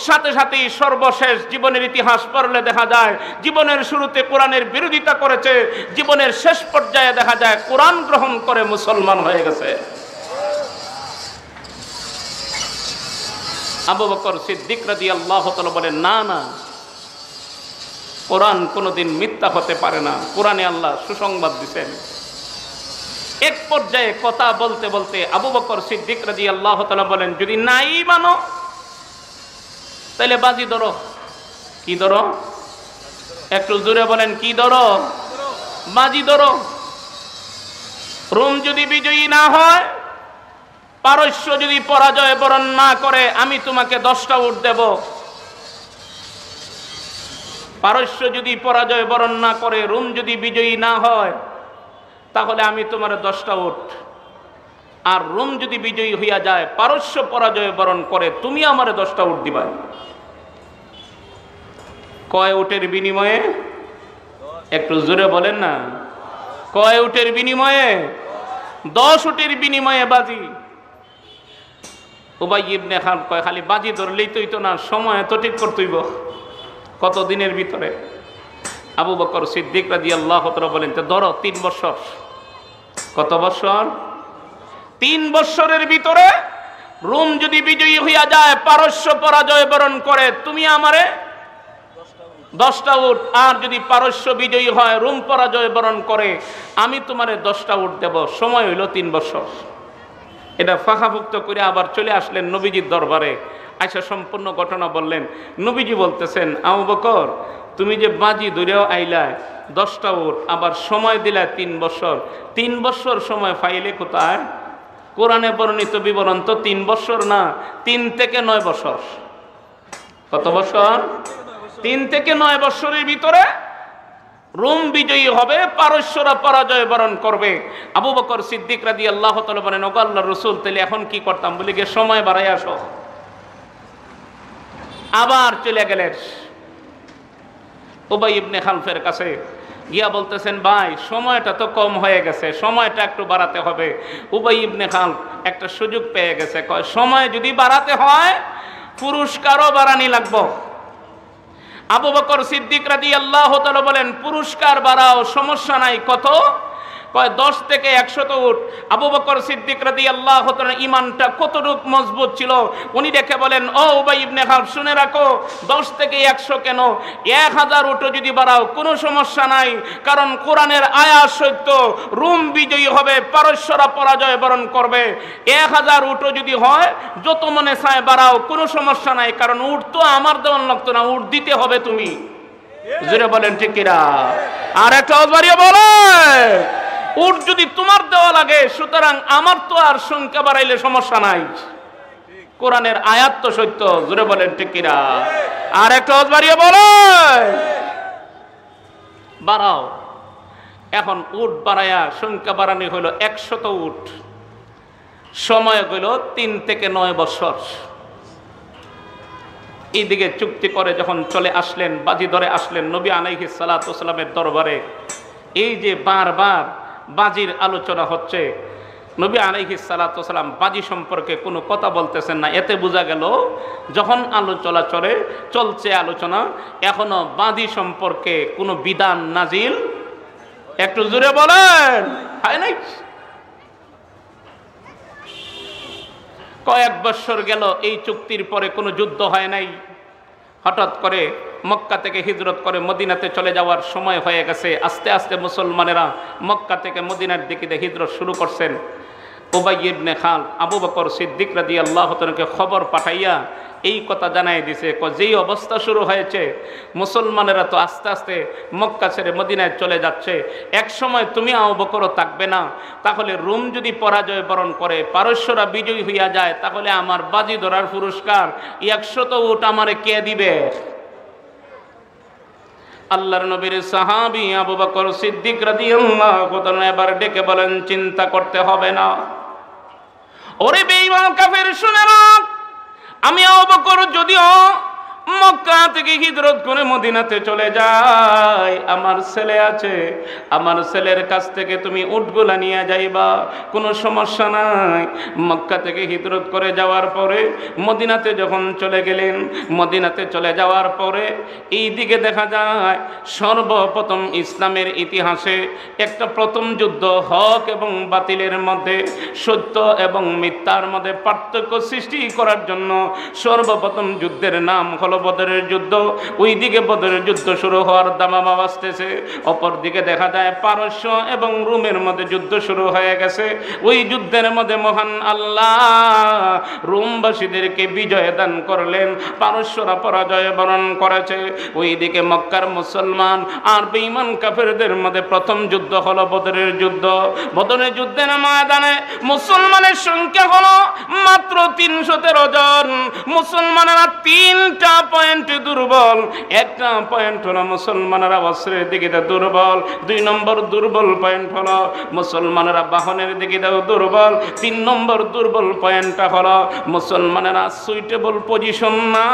সাথে সাথেই সর্বশেষ জীবনের ইতিহাস পড়লে দেখা যায় জীবনের শুরুতে কোরআনের বিরোধিতা করেছে, জীবনের শেষ পর্যায়ে দেখা যায় কোরআন গ্রহণ করে মুসলমান হয়ে গেছে। আবু বকর সিদ্দিক রাদিয়াল্লাহু তাআলা বলেন, না না, কোরআন কোনোদিন মিথ্যা হতে পারে না। কোরআনে আল্লাহ সুসংবাদ দিবেন। এক পর্যায়ে কথা বলতে বলতে আবু বকর সিদ্দিক রাদিয়াল্লাহু তাআলা বলেন, যদি নাই মানো তাহলে বাজি ধরো। কি ধরো? একটু জোরে বলেন, কি ধরো? বাজি ধরো। রোম যদি বিজয়ী না হয়, পারস্য যদি পরাজয় বরণ না করে, আমি তোমাকে 10টা উট দেব। পারস্য যদি পরাজয় বরণ না করে, রোম যদি বিজয়ী না হয়, তাহলে আমি তোমার 10টা উট। আর রোম যদি বিজয়ী হইয়া যায়, পারস্য পরাজয় বরণ করে, তুমি আমার 10টা উট দিবা। কয় উটের বিনিময়ে? একটু জোরে বলেন না। কয় উটের বিনিময়ে? 10 উটের বিনিময়ে বাজি। উবাই ইবনে খালফ কয়, খালি বাজি ধরলেই তো না, সময় তো ঠিক করতেইব। কত দিনের ভিতরে? আবু বকর সিদ্দিক রাদিয়াল্লাহু তাআলা বলেন, তো ধরো 3 বছর। কত বছর? 3 বছরের ভিতরে রোম যদি বিজয়ী হইয়া যায়, পারস্য পরাজয় বরণ করে, তুমি আমারে 10টা উট। আর যদি পারস্য বিজয়ী হয়, রোম পরাজয় বরণ করে, আমি তোমারে 10টা উট দেব। সময় হইল 3 বছর। এটা ফাঁকাভুক্ত করে আবার চলে আসলেন নবীজির দরবারে। আয়সা সম্পূর্ণ ঘটনা বললেন। নবীজি বলতেছেন, আবু বকর, তুমি যে বাজি ধরেও আইলা 10টা উট, আবার সময় দিলা 3 বছর। 3 বছর সময় ফাইলে কোথায়? কোরআনে বর্ণিত বিবরণ তো 3 বছর না, 3 থেকে 9 বছর। কত বছর? 3 থেকে 9 বছরের ভিতরে রোম বিজয়ী হবে, পারস্যরা পরাজয় বরণ করবে। আবু বকর সিদ্দিক রাদিয়াল্লাহু তাআলা বলেন, ওগো আল্লাহর রাসূল, তাহলে এখন কি করতাম? বলি গিয়ে সময় বাড়াই আসো। আবার চলে গেলেন উবাই ইবনে খালফের কাছে গিয়া বলতেছেন, ভাই সময়টা তো কম হয়ে গেছে, সময়টা একটু বাড়াতে হবে। উবাই ইবনে খালফ একটা সুযোগ পেয়ে গেছে, কয় সময় যদি বাড়াতে হয় পুরস্কারও বাড়ানি লাগবো। আবু বকর সিদ্দিক রাদিয়াল্লাহু তাআলা বলেন, পুরস্কার বাড়াও, সমস্যা নাই। কত? কয় 10 থেকে 100 উট। আবু বকর সিদ্দিক রাদিয়াল্লাহু তাআলার ঈমানটা কতটুকু মজবুত ছিল উনি দেখে বলেন, ও উবাই ইবনে খালদ, শুনে রাখো, 10 থেকে 100 কেন, 1000 উটও যদি বাড়াও কোনো সমস্যা নাই, কারণ কোরআনের আয়াত সত্য, রোম বিজয়ী হবে, পারস্যরা পরাজয় বরণ করবে। 1000 উটও যদি হয়, যত মনে চায় বাড়াও, কোনো সমস্যা নাই, কারণ উট তো আমার দেওয়ার লাগতো না, উট দিতে হবে তুমি। জোরে বলেন ঠিক কিনা? আর একটা আওয়াজ বাড়িয়ে বলে, উট যদি তোমার দেওয়া লাগে, সুতরাং আমার তো আর সংখ্যা বাড়াইলে সমস্যা নাই, কোরআনের আয়াত তো সত্য। জোরে বলেন ঠিক কিনা? আর একটা আওয়াজ বাড়িয়ে বলে, বাড়াও। এখন উট বাড়ায়া সংখ্যা বাড়ানি হলো 100 উট, সময় হইল 3 থেকে 9 বছর। এইদিকে চুক্তি করে যখন চলে আসলেন, বাজি ধরে আসলেন নবী আলাইহিস সালাতু ওয়াস সালামের দরবারে, এই যে বারবার বাজির আলোচনা হচ্ছে, নবী আলাইহিস সালাতু ওয়াস সালাম বাজি সম্পর্কে কোনো কথা বলতেছেন না। এতে বোঝা গেল যখন আলোচনা চলছে আলোচনা, এখনো বাজি সম্পর্কে কোনো বিধান নাজিল, একটু জোরে বলেন, হয় নাই। কয়েক বছর গেল, এই চুক্তির পরে কোনো যুদ্ধ হয় নাই। হঠাৎ করে মক্কা থেকে হিজরত করে মদিনাতে চলে যাওয়ার সময় হয়ে গেছে। আস্তে আস্তে মুসলমানেরা মক্কা থেকে মদিনার দিকে হিজরত শুরু করছেন। উবাই ইবনে খালদ আবু বকর সিদ্দিক রাদিয়াল্লাহু তাআলাকে খবর পাঠাইয়া এই কথা জানাই দিছে, যেই অবস্থা শুরু হয়েছে, মুসলমানেরা তো আস্তে আস্তে মক্কা ছেড়ে মদিনায় চলে যাচ্ছে, এক সময় তুমি আবু বকরও থাকবে না, তাহলে রোম যদি পরাজয় বরণ করে, পারস্যরা বিজয়ী হইয়া যায়, তাহলে আমার বাজি ধরার পুরস্কার 100 উট আমারে কে দিবে? আল্লাহর নবীর সাহাবী আবু বকর সিদ্দিক রাদিয়াল্লাহু তাআলা এবার ডেকে বলেন, চিন্তা করতে হবে না। ওরে বেঈমান কাফের, শুনে রাখ, আমি আবু বকর যদিও মক্কা থেকে হিজরত করে মদিনাতে চলে যাই, আমার ছেলে আছে, আমার ছেলের কাছ থেকে তুমি উটগুলা নিয়ে যাইবা, কোনো সমস্যা নাই। মক্কা থেকে হিজরত করে যাওয়ার পরে মদিনাতে যখন চলে গেলেন, মদিনাতে চলে যাওয়ার পরে এই দিকে দেখা যায় সর্বপ্রথম ইসলামের ইতিহাসে একটা প্রথম যুদ্ধ, হক এবং বাতিলের মধ্যে, সত্য এবং মিথ্যার মধ্যে পার্থক্য সৃষ্টি করার জন্য সর্বপ্রথম যুদ্ধের নাম হলো বদরের যুদ্ধ। ওই দিকে বদরের যুদ্ধ শুরু হওয়ার দামামা বাজতেছে, অপর দিকে দেখা যায় পারস্য এবং রোমের মধ্যে যুদ্ধ শুরু হয়ে গেছে। ওই যুদ্ধের মধ্যে মহান আল্লাহ রোমবাসীদেরকে বিজয় দান করলেন, পারস্যরা পরাজয় বরণ করেছে। ওই দিকে মক্কার মুসলমান আর বেঈমান কাফেরদের মধ্যে প্রথম যুদ্ধ হলো বদরের যুদ্ধ। বদরের যুদ্ধের ময়দানে মুসলমানের সংখ্যা হলো মাত্র 313 জন। মুসলমানেরা 3টা পয়েন্টে দুর্বল। একটা পয়েন্ট হলো মুসলমানেরা অস্ত্রের দিকে দুর্বল, 2 নম্বর দুর্বল পয়েন্ট হলো মুসলমানেরা বাহনের দিকে দুর্বল, 3 নম্বর দুর্বল পয়েন্টটা হলো মুসলমানেরা সুইটেবল পজিশন না,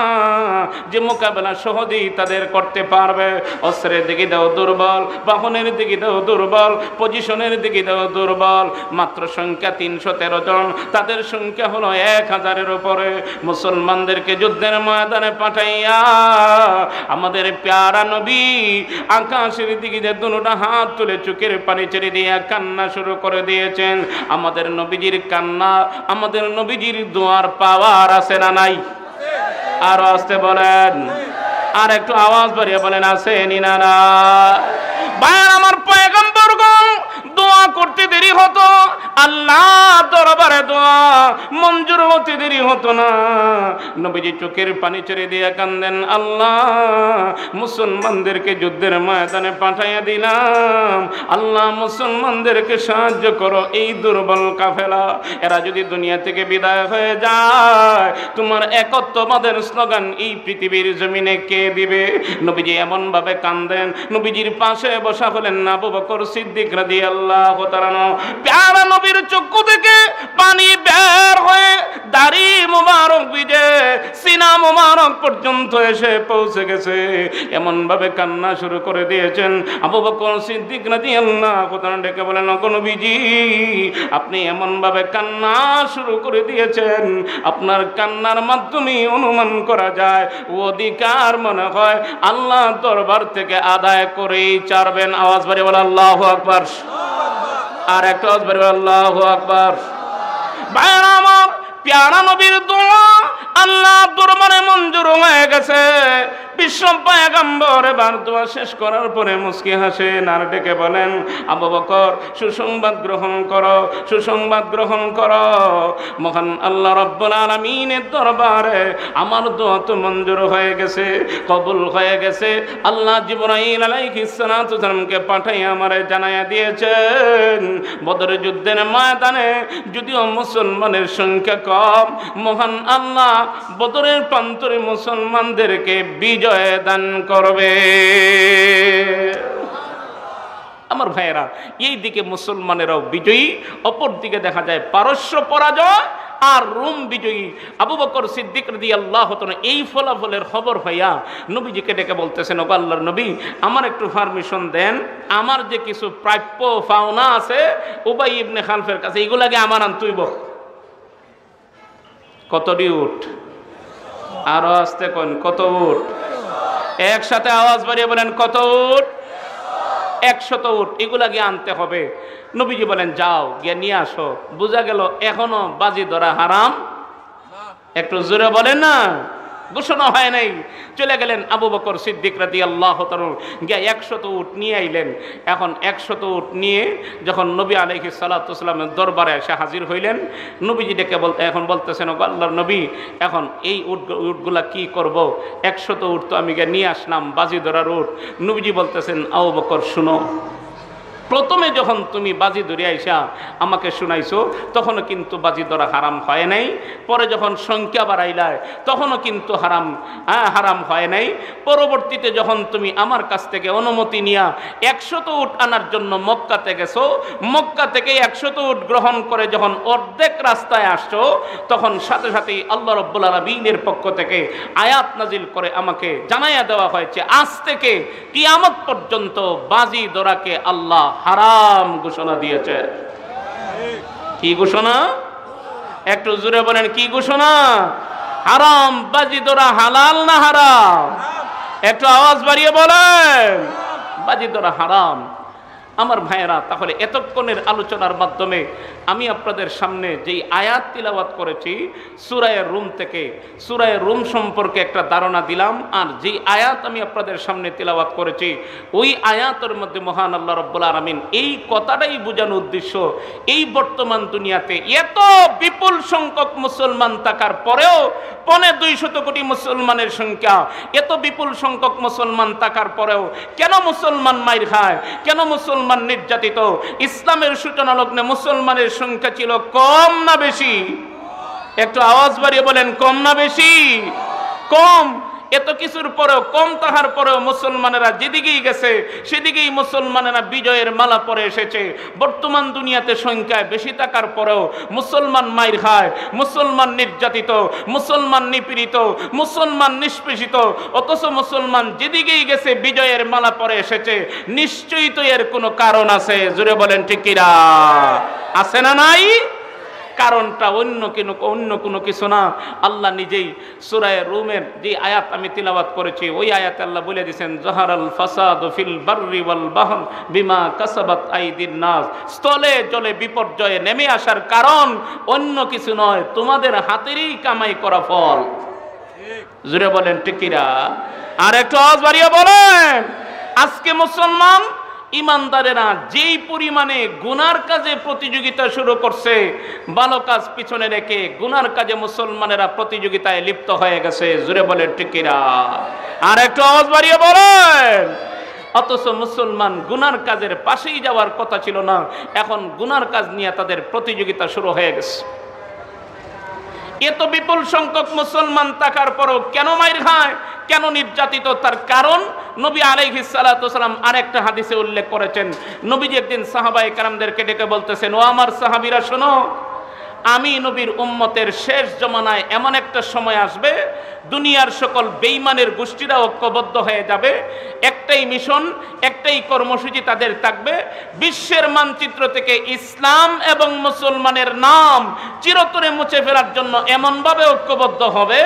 যে মোকাবেলা সহজেই তাদের করতে পারবে। অস্ত্রের দিকে দুর্বল, বাহনের দিকে দুর্বল, পজিশনের দিকে দুর্বল। মাত্র সংখ্যা 313 জন, তাদের সংখ্যা হলো 1000-এর উপরে। মুসলমানদেরকে যুদ্ধের ময়দানে পাঠাইয়া আমাদের প্যারা নবী আকাশের দিকে দুটো হাত তুলে চোখের পানি ছেড়ে দিয়ে কান্না শুরু করে দিয়েছেন। আমাদের নবীজির কান্না, আমাদের নবীজির দোয়ার পাওয়ার আছে না নাই? আর আসতে বলেন, আর একটু আওয়াজ বাড়িয়ে বলেন, আছে না না? ভাই আমার পয়গম্বরগণ দোয়া করতে দেরি হতো, আল্লাহ দরবারে দোয়া মঞ্জুর হতে দেরি হতো না। নবীজি চোখের পানি ছেড়ে দিয়ে কান্দেন, আল্লাহ মুসলমানদেরকে যুদ্ধের ময়দানে পাঠাইয়া দিলাম, আল্লাহ মুসলমানদেরকে সাহায্য করো। এই দুর্বল কাফেলা, এরা যদি দুনিয়া থেকে বিদায় হয়ে যায়, তোমার একত্ববাদের স্লোগান এই পৃথিবীর জমিনে কে দিবে? নবীজি এমন ভাবে কান্দেন, নবীজির পাশে বসা হলেন আবু বকর সিদ্দিক রাদিয়াল্লাহু তাআলা। প্যারা নবী নবীর চক্ষু থেকে পানি বের হয়ে দাড়ি মুবারক ভিজে সিনা মুবারক পর্যন্ত এসে পৌঁছে গেছে। এমন ভাবে কান্না শুরু করে দিয়েছেন। আবু বকর সিদ্দিক রাদিয়াল্লাহু তাআলা ডেকে বলেন, ওগো নবীজি, আপনি এমন ভাবে কান্না শুরু করে দিয়েছেন, আপনার কান্নার মাধ্যমে অনুমান করা যায় অধিকার মনে হয় আল্লাহ দরবার থেকে আদায় করেই ছাড়বেন। আওয়াজ বাড়িয়ে বলে আল্লাহু আকবার। আর একটা আওয়াজ বাড়িয়ে বলে আল্লাহু আকবার। ভাইরা আমার, প্যারা নবীর দোয়া আল্লাহ দরবারে মঞ্জুর হয়ে গেছে। বিশ্ব পয়গম্বর এবার দোয়া শেষ করার পরে মুস্কি হাসেন আর ডেকে বলেন, আবু বকর, সুসংবাদ গ্রহণ করো, সুসংবাদ গ্রহণ করো। মহান আল্লাহ রাব্বুল আলামিনের দরবারে আমার দোয়া তো মঞ্জুর হয়ে গেছে, কবুল হয়ে গেছে। আল্লাহ জিবরাইল আলাইহিস সালাতু সালামকে পাঠাই আমারে জানায়া দিয়েছেন, বদর যুদ্ধের ময়দানে যদিও মুসলমানের সংখ্যা কম, মহান আল্লাহ বদরের প্রান্তরে মুসলমানদেরকে বিজয় দান করবে। আমার ভাইয়েরা, এই দিকে মুসলমানেরাও বিজয়ী, অপর দিকে দেখা যায় পারস্য পরাজয় আর রোম বিজয়ী। আবু বকর সিদ্দিক রাদিয়াল্লাহু তাআলা এই ফলাফলের খবর হইয়া নবীজিকে ডেকে বলতেছেন, ওগো আল্লাহর নবী, আমার একটু পারমিশন দেন, আমার যে কিছু প্রাপ্য পাওনা আছে উবাই ইবনে খালফের কাছে, এগুলাকে আমার আনতুইব। কতটি উট? আরো আসতে কোন কত উট? একসাথে আওয়াজ বাড়িয়ে বলেন, কত উট? 100 উট। এগুলা গিয়ে আনতে হবে। নবীজি বলেন, যাও গিয়ে নিয়ে আসো। বোঝা গেল এখনো বাজি ধরা হারাম। একটু জোরে বলেন না, ঘোষণা হয় নাই। চলে গেলেন আবু বকর সিদ্দিক রাদিয়াল্লাহু তাআলা, গিয়ে 100 উট নিয়ে আইলেন। এখন 100 উট নিয়ে যখন নবী আলাইহিস সালাতু ওয়াসসালামের দরবারে এসে হাজির হইলেন, নবীজি ডেকে এখন বলতেছেন, ওগো আল্লাহর নবী, এখন এই উটগুলা কি করব? 100 উট তো আমি গিয়ে নিয়ে আসলাম, বাজি ধরার উট। নবীজি বলতেছেন, আবু বকর শুনো, প্রথমে যখন তুমি বাজি ধরে আইসা আমাকে শুনাইছো তখনও কিন্তু বাজি ধরা হারাম হয় নাই, পরে যখন সংখ্যা বাড়াইলায় তখনও কিন্তু হারাম হয় নাই। পরবর্তীতে যখন তুমি আমার কাছ থেকে অনুমতি নিয়া 100 উট আনার জন্য মক্কাতে গেছো, মক্কা থেকে 100 উট গ্রহণ করে যখন অর্ধেক রাস্তায় আসছো, তখন সাথে সাথেই আল্লাহ রাব্বুল আলামিনের পক্ষ থেকে আয়াত নাজিল করে আমাকে জানাইয়া দেওয়া হয়েছে, আজ থেকে কিয়ামত পর্যন্ত বাজি ধরাকে আল্লাহ হারাম ঘোষণা দিয়েছে। কি ঘোষণা? একটু জোরে বলেন, কি ঘোষণা? হারাম। বাজি ধরা হালাল না হারাম? একটু আওয়াজ বাড়িয়ে বলেন, বাজি ধরা হারাম। আমার ভাইয়েরা, তাহলে এতক্ষণের আলোচনার মাধ্যমে আমি আপনাদের সামনে যেই আয়াত তিলাওয়াত করেছি সূরা রুম থেকে, সূরা রুম সম্পর্কে একটা ধারণা দিলাম। আর যেই আয়াত আমি আপনাদের সামনে তিলাওয়াত করেছি ওই আয়াতের মধ্যে মহান আল্লাহ রাব্বুল আলামিন এই কথাটাই বোঝানোর উদ্দেশ্য, এই বর্তমান দুনিয়াতে এত বিপুল সংখ্যক মুসলমান থাকার পরেও 250 কোটি মুসলমানের সংখ্যা, এত বিপুল সংখ্যক মুসলমান থাকার পরেও কেন মুসলমান মাইর খায়, কেন মুসলমান নির্যাতিত? ইসলামের সূচনা লগ্নে মুসলমানের সংখ্যা ছিল কম না বেশি? একটু আওয়াজ বাড়িয়ে বলেন, কম না বেশি? কম। এত কিছুর পরেও, কম তাহার পরেও মুসলমানেরা যেদিকেই গেছে সেদিকেই মুসলমানেরা বিজয়ের মালা পরে এসেছে। বর্তমান দুনিয়াতে সংখ্যায় বেশি থাকার পরেও মুসলমান মাইর খায়, মুসলমান নির্যাতিত, মুসলমান নিপীড়িত, মুসলমান নিষ্পেষিত, অথচ মুসলমান যেদিকেই গেছে বিজয়ের মালা পরে এসেছে। নিশ্চয়ই তো এর কোনো কারণ আছে। জোরে বলেন ঠিক কিনা? আছে না নাই? কারণটা অন্য কোনো কিছু না। আল্লাহ নিজেই সূরা রুমের যে আয়াত আমি তিলাওয়াত করেছি ওই আয়াতে আল্লাহ বলে দিয়েছেন, জাহারাল ফাসাদু ফিল বাররি ওয়াল বাহর বিমা কাসাবাত আইদিন নাস। স্থলে জলে বিপর্যয়ে নেমে আসার কারণ অন্য কিছু নয়, তোমাদের হাতেরই কামাই করা ফল। জোরে বলেন ঠিক কিনা? আর একটু আওয়াজ বাড়িয়ে বলেন। আজকে মুসলমান ইমানদারেরা যেই পরিমাণে গুনার কাজে প্রতিযোগিতা শুরু করছে, ভালো কাজ পিছনে রেখে গুনার কাজে মুসলমানেরা প্রতিযোগিতায় লিপ্ত হয়ে গেছে। জোরে বলেন ঠিক কিনা? আর একটু আওয়াজ বাড়িয়ে বলেন। অথচ মুসলমান গুনার কাজের পাশেই যাওয়ার কথা ছিল না, এখন গুনার কাজ নিয়ে তাদের প্রতিযোগিতা শুরু হয়ে গেছে। এত বিপুল সংখ্যক মুসলমান থাকার পরও কেন মাইর খায়, কেন নির্যাতিত তার কারণ নবী আলাইহিস সালাতু ওয়াসালাম আরেকটা হাদিসে উল্লেখ করেছেন। নবীজি একদিন সাহাবায়ে কেরামদেরকে ডেকে বলতেছেন, ও আমার সাহাবীরা শোনো, আমি নবীর উম্মতের শেষ জমানায় এমন একটা সময় আসবে, দুনিয়ার সকল বেঈমানের গোষ্ঠীরা ঐক্যবদ্ধ হয়ে যাবে, একটাই মিশন, একটাই কর্মসূচি তাদের থাকবে, বিশ্বের মানচিত্র থেকে ইসলাম এবং মুসলমানের নাম চিরতরে মুছে ফেলার জন্য এমনভাবে ঐক্যবদ্ধ হবে,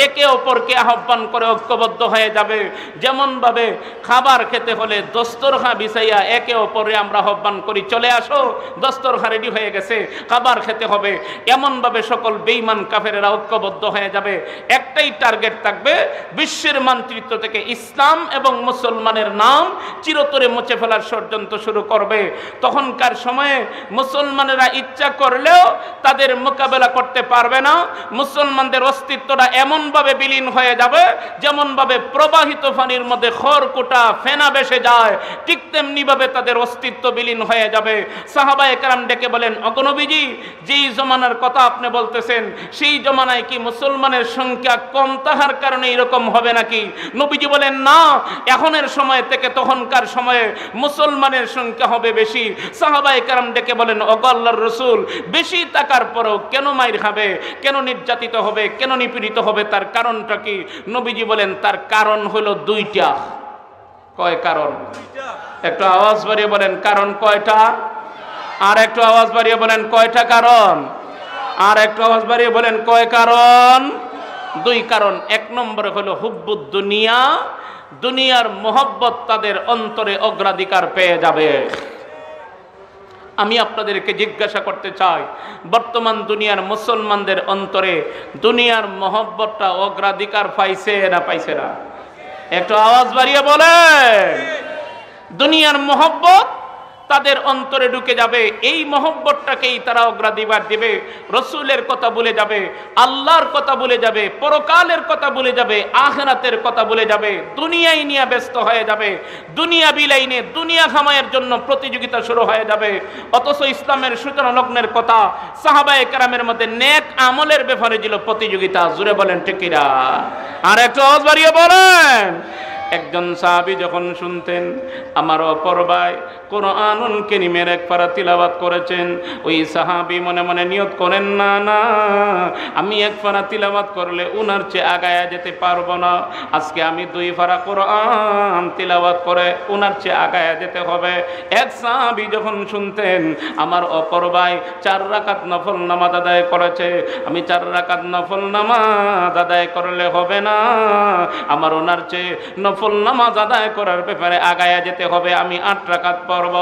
একে অপরকে আহ্বান করে ঐক্যবদ্ধ হয়ে যাবে। যেমনভাবে খাবার খেতে হলে দস্তরখান বিছাইয়া একে অপরে আমরা আহ্বান করি, চলে আসো, দস্তরখান রেডি হয়ে গেছে, খাবার খেতে হবে, এমনভাবে সকল বেঈমান কাফেরেরা ঐক্যবদ্ধ হয়ে যাবে। একটাই টার্গেট থাকবে, বিশ্বের মানচিত্র থেকে ইসলাম এবং মুসলমানের নাম চিরতরে মুছে ফেলার ষড়যন্ত্র শুরু করবে। তখনকার সময়ে মুসলমানেরা ইচ্ছা করলেও তাদের মোকাবেলা করতে পারবে না। মুসলমানদের অস্তিত্বটা এমনভাবে বিলীন হয়ে যাবে, যেমনভাবে প্রবাহিত পানির মধ্যে খড়কুটা ফেনা ভেসে যায়, ঠিক তেমনিভাবে তাদের অস্তিত্ব বিলীন হয়ে যাবে। সাহাবায়ে কেরাম ডেকে বলেন, ওগো নবীজি, যেই জমানার কথা আপনি বলতেছেন, সেই জমানায় কি মুসলমানের সংখ্যা কম তাহার কারণে এরকম হবে নাকি? নবীজি বলেন, না, এখনের সময় থেকে তখনকার সময়ে মুসলমানের সংখ্যা হবে বেশি। সাহাবায়ে কেরাম ডেকে বলেন, ওগো আল্লাহর রাসূল, বেশি থাকার পরেও কেন মাইর খাবে, কেন নির্যাতিত হবে, কেন নিপীড়িত হবে, তার কারণটা কি? নবীজি বলেন, তার কারণ হলো দুইটা। কয় কারণ? একটু আওয়াজ বাড়িয়ে বলেন, কারণ কয়টা? আর একটু আওয়াজ বাড়িয়ে বলেন, কয়টা কারণ? আর একটু আওয়াজ বাড়িয়ে বলেন, কয় কারণ? দুই কারণ। এক নম্বরে হলো হুব্বুদ দুনিয়া, দুনিয়ার মোহব্বত তাদের অন্তরে অগ্রাধিকার পেয়ে যাবে। আমি আপনাদেরকে জিজ্ঞাসা করতে চাই, বর্তমান দুনিয়ার মুসলমানদের অন্তরে দুনিয়ার মোহব্বতটা অগ্রাধিকার পাইছে না পাইছে না? একটু আওয়াজ বাড়িয়ে বলেন। দুনিয়ার মোহব্বত তাদের অন্তরে ঢুকে যাবে, এই মহব্বতটাকেই তারা অগ্রাধিকার দিবে। রসুলের কথা বলে যাবে, আল্লাহর কথা বলে যাবে, পরকালের কথা বলে যাবে, আখিরাতের কথা বলে যাবে, দুনিয়াই নিয়ে ব্যস্ত হয়ে যাবে, দুনিয়া বিলাইনে দুনিয়া খামায়ের জন্য প্রতিযোগিতা শুরু হয়ে যাবে। অথচ ইসলামের সূচনা লগ্নের কথা, সাহাবায়ে কেরামের মধ্যে নেক আমলের ব্যাপারে ছিল প্রতিযোগিতা। জুড়ে বলেন ঠিক কিনা? আর একটু আওয়াজ বাড়িয়ে বলেন। একজন সাহাবী যখন শুনতেন আমার অপর ভাই কোরআনুল কারীমের এক পারা তিলাওয়াত করেছেন, ওই সাহাবী মনে মনে নিয়ত করেন, না না, আমি এক পারা তিলাওয়াত করলে উনার চেয়ে আগায়া যেতে পারবো না, আজকে আমি 2 পারা কোরআন তিলাওয়াত করে উনার চেয়ে আগায়া যেতে হবে। এক সাহাবী যখন শুনতেন আমার অপর ভাই 4 রাকাত নফল নামাজ আদায় করেছে, আমি 4 রাকাত নফল নামাজ আদায় করলে হবে না, আমার ওনার চেয়ে নফল নামাজ আদায় করার ব্যাপারে আগায়া যেতে হবে, আমি 8 রাকাত পড়ব।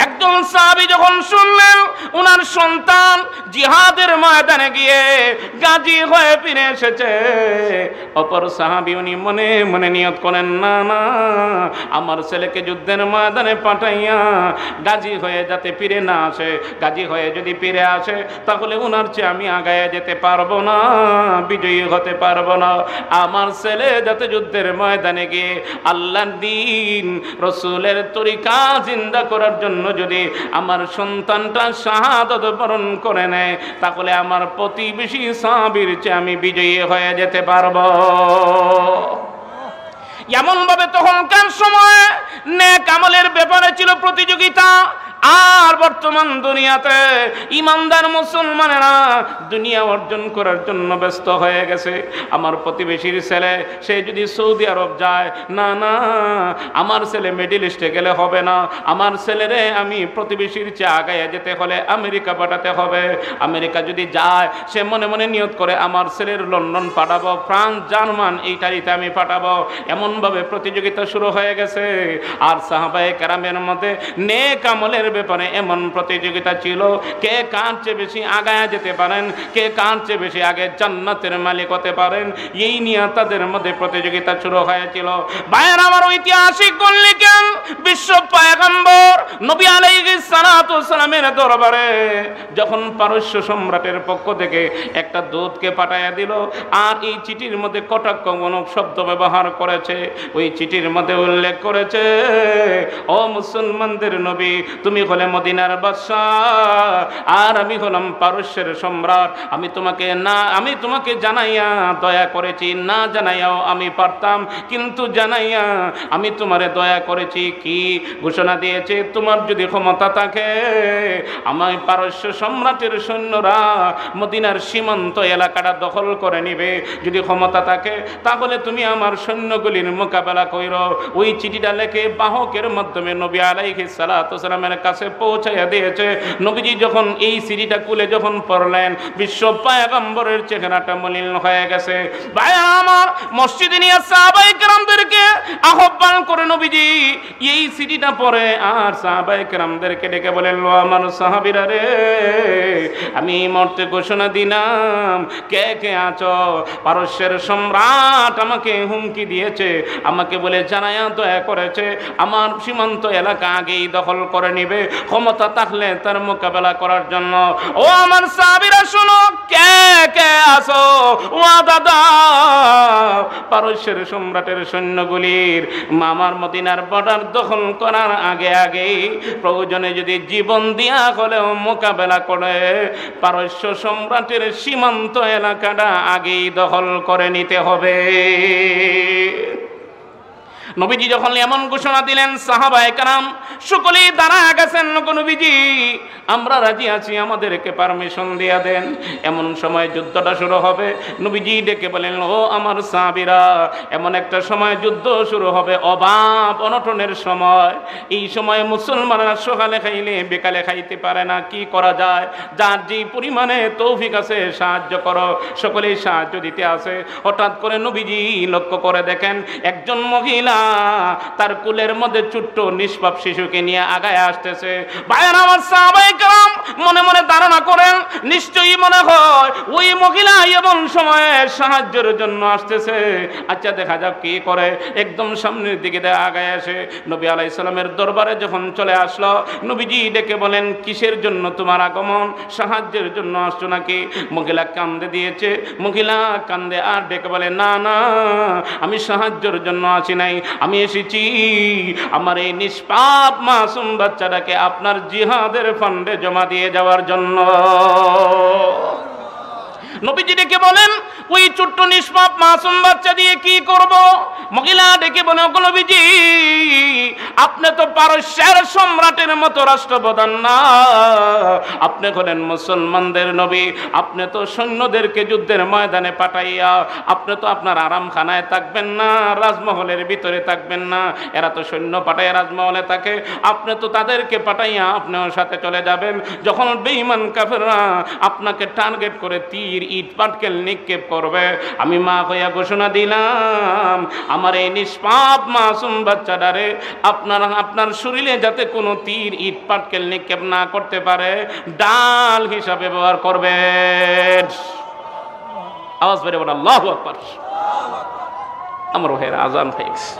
একজন সাহাবী যখন শুনলেন ওনার সন্তান জিহাদের ময়দানে গিয়ে গাজী হয়ে ফিরে এসেছে, অপর সাহাবী উনি মনে মনে নিয়ত করেন, না না, আমার ছেলেকে যুদ্ধের ময়দানে পাঠাইয়া গাজী হয়ে যাতে ফিরে না আসে, গাজী হয়ে যদি ফিরে আসে তাহলে ওনার চেয়ে আমি আগায়া যেতে পারবো না, বিজয়ী হতে পারবো না। আমার ছেলে যাতে যুদ্ধের ময়দানে গিয়ে আল্লাহর দ্বীন রসুলের তরিকা জিন্দা করার জন্য যদি আমার সন্তানটা শাহাদাত বরণ করে নেয়, তাহলে আমার প্রতিবেশী সাহাবীর চেয়ে আমি বিজয়ী হয়ে যেতে পারবো। এমন ভাবে তখনকার সময় নেক আমলের ব্যাপারে ছিল প্রতিযোগিতা। আর বর্তমান দুনিয়াতে ইমানদার মুসলমানেরা দুনিয়া অর্জন করার জন্য ব্যস্ত হয়ে গেছে। আমার প্রতিবেশীর ছেলে সে যদি সৌদি আরব যায়, না না, আমার ছেলে মিডল ইস্টে গেলে হবে না, আমার ছেলেরে আমি প্রতিবেশীর চেয়ে আগায় যেতে হলে আমেরিকা পাঠাতে হবে। আমেরিকা যদি যায় সে মনে মনে নিয়ত করে আমার ছেলের লন্ডন পাঠাবো, ফ্রান্স, জার্মান ইটালিতে আমি পাঠাবো। এমনভাবে প্রতিযোগিতা শুরু হয়ে গেছে। আর সাহাবায়ে কেরামের মধ্যে নেক আমলের ব্যাপারে এমন প্রতিযোগিতা ছিল, কে কার চেয়ে বেশি আগায় যেতে পারেন, কে কার চেয়ে বেশি আগে জান্নাতের মালিক হতে পারেন, এই নিয়ে তাদের মধ্যে প্রতিযোগিতা শুরু হয়েছিল। ভাইয়ের আমার ঐতিহাসিক লিখেন বিশ্ব পয়গম্বর নবী আলাইহিস সালাতু সালামের দরবারে যখন পারস্য সম্রাটের পক্ষ থেকে একটা দূতকে পাঠাইয়া দিল, আর এই চিঠির মধ্যে কটাক্ষমূলক শব্দ ব্যবহার করেছে। ওই চিঠির মধ্যে উল্লেখ করেছে, ও মুসলমানদের নবী, তুমি হলে মদিনার বাদশাহ আর আমি হলাম পারস্যের সম্রাট। আমি তোমাকে জানাইয়া দয়া করেছি, না জানাইয়াও আমি পারতাম, কিন্তু জানাইয়া আমি তোমারে দয়া করেছি। কি ঘোষণা দিয়েছে? তোমার যদি ক্ষমতা থাকে আমার পারস্য সম্রাটের সৈন্যরা মদিনার সীমান্ত এলাকাটা দখল করে নিবে। যদি ক্ষমতা থাকে তাহলে তুমি আমার সৈন্যগুলির মোকাবেলা কইরো। ওই চিঠিটা লেখে বাহকের মাধ্যমে নবী আলাইহিস সালাতু সালামের কাছে পৌঁছাইয়া দিয়েছে। নবীজি যখন এই চিঠিটা খুলে যখন পড়লেন, বিশ্ব পয়গম্বরের চেহারাটা মলিন হয়ে গেছে। ভাই আমার, মসজিদে নিয়ে সাহাবায়ে কেরামদেরকে আহ্বান করে নবীজি এই চিঠিটা পড়ে আর সাহাবায়ে কেরামদেরকে ডেকে বলেন, লো আমার সাহাবীরা রে, আমি মরতে ঘোষণা দিলাম, কে কে আছো? পারস্যের সম্রাট আমাকে হুমকি দিয়েছে, আমাকে বলে জানায়া দয়া করেছে আমার সীমান্ত এলাকা আগেই দখল করে নিবে, ক্ষমতা থাকলে তার মোকাবেলা করার জন্য। ও আমার সাহাবীরা শোনো, কে কে আছো? ও দাদা, পারস্যের সম্রাটের সৈন্যগুলির আমার মদিনার বর্ডার দখল করার আগেই প্রয়োজনে যদি জীবন দিয়া হলেও মোকাবেলা করে পারস্য সম্রাটের সীমান্ত এলাকাটা আগেই দখল করে নিতে হবে। নবীজি যখন এমন ঘোষণা দিলেন, সাহাবায়ে কেরাম সকলেই দাঁড়ায় গেছেন, নবীজি আমরা রাজি আছি, আমাদেরকে পারমিশন দিয়া দেন। এমন সময় যুদ্ধটা শুরু হবে। নবীজি ডেকে বলেন, ও আমার সাহাবীরা, এমন একটা সময় যুদ্ধ শুরু হবে, অভাব অনটনের সময়। এই সময় মুসলমানরা সকালে খাইলে বিকালে খাইতে পারে না, কি করা যায়? যার যে পরিমাণে তৌফিক আছে সাহায্য করো। সকলেই সাহায্য দিতে আসে। হঠাৎ করে নবীজি লক্ষ্য করে দেখেন একজন মহিলা তার কুলের মধ্যে ছোট্ট নিষ্পাপ শিশুকে নিয়ে আগায় আসতেছে। ভাইয়েরা আমার, সাহাবায়ে কেরাম মনে মনে ধারণা করেন, নিশ্চয়ই মনে হয় ওই মহিলা এমন সময়ে সাহায্যের জন্য আসতেছে। আচ্ছা দেখা যাক কি করে। একদম সামনের দিকে আগায় আসে। নবী আলাইহিস সালামের দরবারে যখন চলে আসলো, নবীজি ডেকে বলেন, কিসের জন্য তোমার আগমন? সাহায্যের জন্য আসছো নাকি? মহিলা কান্দে দিয়েছে। মহিলা কান্দে আর ডেকে বলে, না না, আমি সাহায্যের জন্য আসি নাই, আমি এসেছি আমার এই নিষ্পাপ মাসুম বাচ্চাটাকে আপনার জিহাদের ফান্ডে জমা দিয়ে যাওয়ার জন্য। নবীজি ডেকে বলেন, ওই ছোট্ট নিষ্পাপ মাসুম বাচ্চা দিয়ে কি করব? মহিলা ডেকে বলে, ওগো নবীজি, আপনি তো পারস্যের সম্রাটের মতো রাষ্ট্রপ্রধান না, আপনি হলেন মুসলমানদের নবী। আপনি তো সৈন্যদেরকে যুদ্ধের ময়দানে পাঠাইয়া আপনি তো আপনার আরামখানায় থাকবেন না, রাজমহলের ভিতরে থাকবেন না। এরা তো সৈন্য পাঠাইয়া রাজমহলে থাকে, আপনি তো তাদেরকে পাঠাইয়া আপনিও সাথে চলে যাবেন। যখন বেঈমান কাফেররা আপনাকে টার্গেট করে তীর ইট পাটকেল নিক্ষেপ করবে, আমি মা হইয়া ঘোষণা দিলাম, আমার এই নিষ্পাপ মাসুম বাচ্চাটারে আপনার শরীরে যাতে কোনো তীর ইট পাটকেল নিক্ষেপ না করতে পারে, ডাল হিসাবে ব্যবহার করবেন। আওয়াজ বেড়ে বলেন আল্লাহু আকবার। আমার ভাইয়ের আজান হয়ে গেছে।